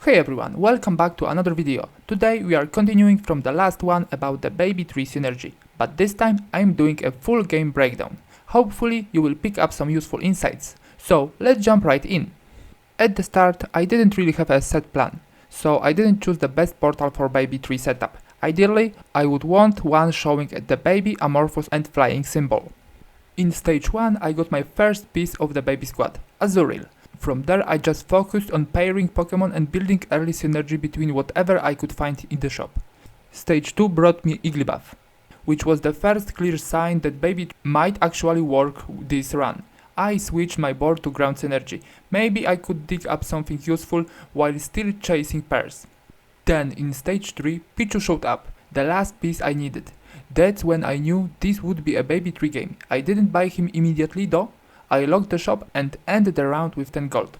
Hey everyone, welcome back to another video. Today we are continuing from the last one about the baby tree synergy, but this time I'm doing a full game breakdown. Hopefully you will pick up some useful insights. So let's jump right in. At the start I didn't really have a set plan, so I didn't choose the best portal for baby tree setup. Ideally, I would want one showing the baby, amorphous and flying symbol. In stage 1 I got my first piece of the baby squad, Azurill. From there I just focused on pairing Pokémon and building early synergy between whatever I could find in the shop. Stage 2 brought me Igglybuff, which was the first clear sign that baby might actually work this run. I switched my board to ground synergy. Maybe I could dig up something useful while still chasing pairs. Then in stage 3 Pichu showed up, the last piece I needed. That's when I knew this would be a baby tree game. I didn't buy him immediately though. I locked the shop and ended the round with 10 gold.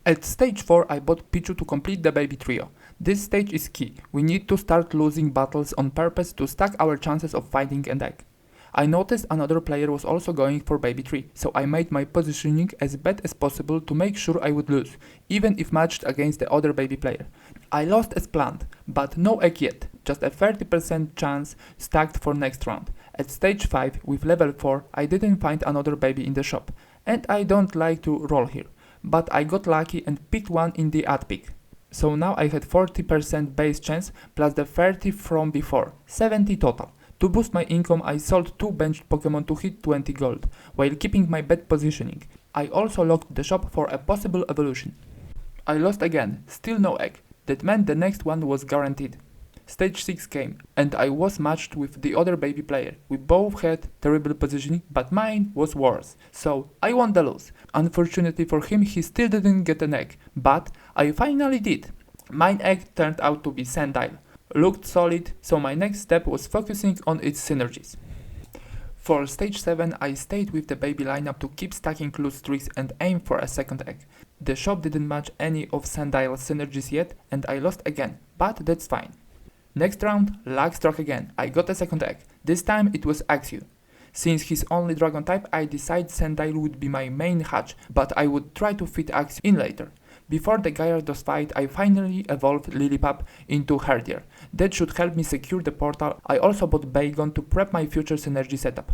At stage 4 I bought Pichu to complete the baby trio. This stage is key. We need to start losing battles on purpose to stack our chances of finding an egg. I noticed another player was also going for baby tree, so I made my positioning as bad as possible to make sure I would lose, even if matched against the other baby player. I lost as planned, but no egg yet, just a 30% chance stacked for next round. At stage 5 with level 4 I didn't find another baby in the shop, and I don't like to roll here, but I got lucky and picked one in the ad pick. So now I had 40% base chance plus the 30 from before, 70 total. To boost my income I sold 2 benched Pokemon to hit 20 gold, while keeping my bad positioning. I also locked the shop for a possible evolution. I lost again, still no egg. That meant the next one was guaranteed. Stage 6 came, and I was matched with the other baby player. We both had terrible positioning, but mine was worse, so I won the lose. Unfortunately for him, he still didn't get an egg, but I finally did. Mine egg turned out to be Sandile. Looked solid, so my next step was focusing on its synergies. For stage 7 I stayed with the baby lineup to keep stacking loose trees and aim for a second egg. The shop didn't match any of Sandile's synergies yet, and I lost again, but that's fine. Next round, luck struck again. I got a second egg. This time it was Axew. Since he's only dragon type, I decided Sandile would be my main hatch, but I would try to fit Axew in later. Before the Gyarados fight, I finally evolved Lillipup into Herdier. That should help me secure the portal. I also bought Bagon to prep my future synergy setup.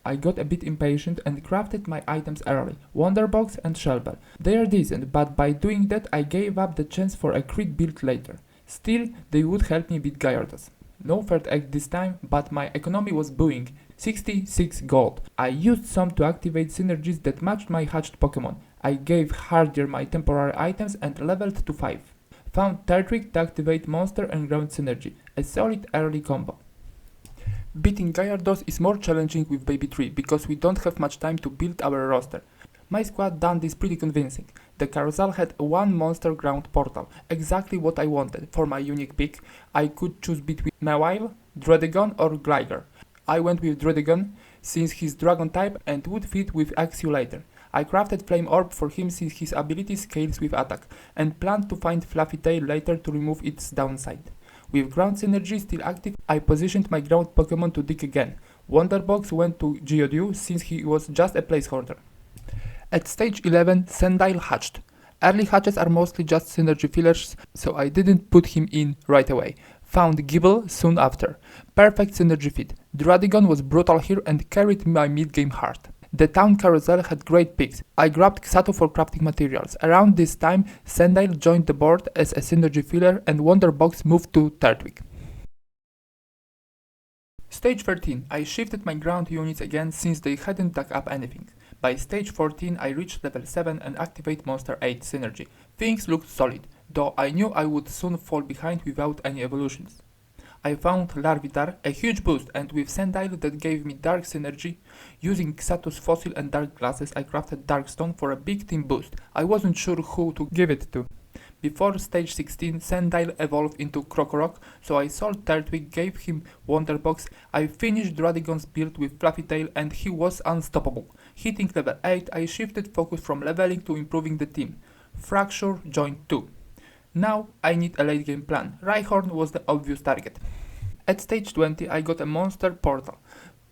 I got a bit impatient and crafted my items early, Wonderbox and Shellbell. They are decent, but by doing that I gave up the chance for a crit build later. Still, they would help me beat Gyarados. No third egg this time, but my economy was booming, 66 gold. I used some to activate synergies that matched my hatched Pokemon. I gave Herdier my temporary items and leveled to 5. Found Turtwig to activate monster and ground synergy, a solid early combo. Beating Gyarados is more challenging with baby tree because we don't have much time to build our roster. My squad done this pretty convincing. The carousel had one monster ground portal, exactly what I wanted. For my unique pick, I could choose between Mawile, Druddigon or Gligar. I went with Druddigon since he's dragon type and would fit with Axew later. I crafted Flame Orb for him since his ability scales with attack, and planned to find Fluffy Tail later to remove its downside. With ground synergy still active, I positioned my ground Pokemon to dig again. Wonderbox went to Geodude since he was just a placeholder. At stage 11, Sandile hatched. Early hatches are mostly just synergy fillers, so I didn't put him in right away. Found Gible soon after. Perfect synergy fit. Druddigon was brutal here and carried my mid-game hard. The town carousel had great picks. I grabbed Xatu for crafting materials. Around this time, Sandile joined the board as a synergy filler and Wonderbox moved to Turtwig. Stage 13, I shifted my ground units again since they hadn't dug up anything. By stage 14 I reached level 7 and activate Monster 8 synergy. Things looked solid, though I knew I would soon fall behind without any evolutions. I found Larvitar, a huge boost, and with Sandile that gave me dark synergy. Using Xatu's fossil and dark glasses I crafted Darkstone for a big team boost. I wasn't sure who to give it to. Before stage 16, Sandile evolved into Krokorok, so I sold Turtwig, gave him Wonderbox. I finished Druddigon's build with Fluffy Tail and he was unstoppable. Hitting level 8, I shifted focus from leveling to improving the team. Fracture joined too. Now I need a late game plan. Rhyhorn was the obvious target. At stage 20 I got a monster portal.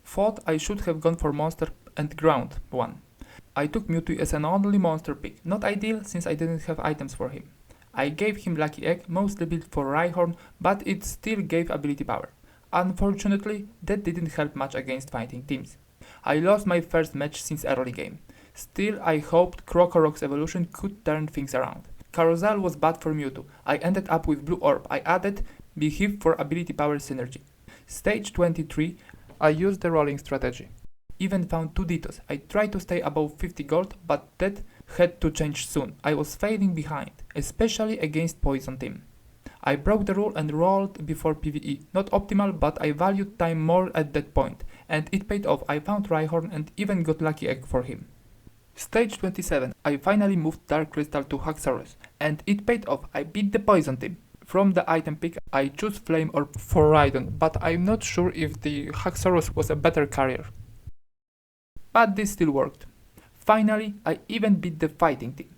Thought I should have gone for monster and ground one. I took Mewtwo as an only monster pick, not ideal since I didn't have items for him. I gave him Lucky Egg, mostly built for Rhyhorn, but it still gave ability power. Unfortunately, that didn't help much against fighting teams. I lost my first match since early game. Still, I hoped Krokorok's evolution could turn things around. Carousel was bad for Mewtwo. I ended up with Blue Orb. I added Beheave for ability power synergy. Stage 23, I used the rolling strategy. Even found 2 Dittos. I tried to stay above 50 gold, but that had to change soon. I was fading behind, especially against Poison Team. I broke the rule and rolled before PvE. Not optimal, but I valued time more at that point, and it paid off. I found Rhyhorn and even got Lucky Egg for him. Stage 27, I finally moved Dark Crystal to Haxorus, and it paid off. I beat the Poison Team. From the item pick, I choose Flame Orb for Rhydon, but I'm not sure if the Haxorus was a better carrier. But this still worked. Finally, I even beat the fighting team.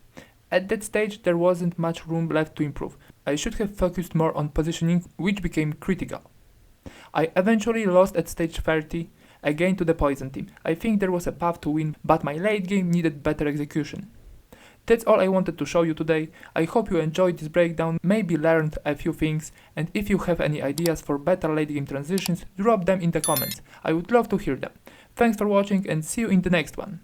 At that stage, there wasn't much room left to improve. I should have focused more on positioning, which became critical. I eventually lost at stage 30, again to the Poison team. I think there was a path to win, but my late game needed better execution. That's all I wanted to show you today. I hope you enjoyed this breakdown, maybe learned a few things, and if you have any ideas for better late game transitions, drop them in the comments. I would love to hear them. Thanks for watching and see you in the next one.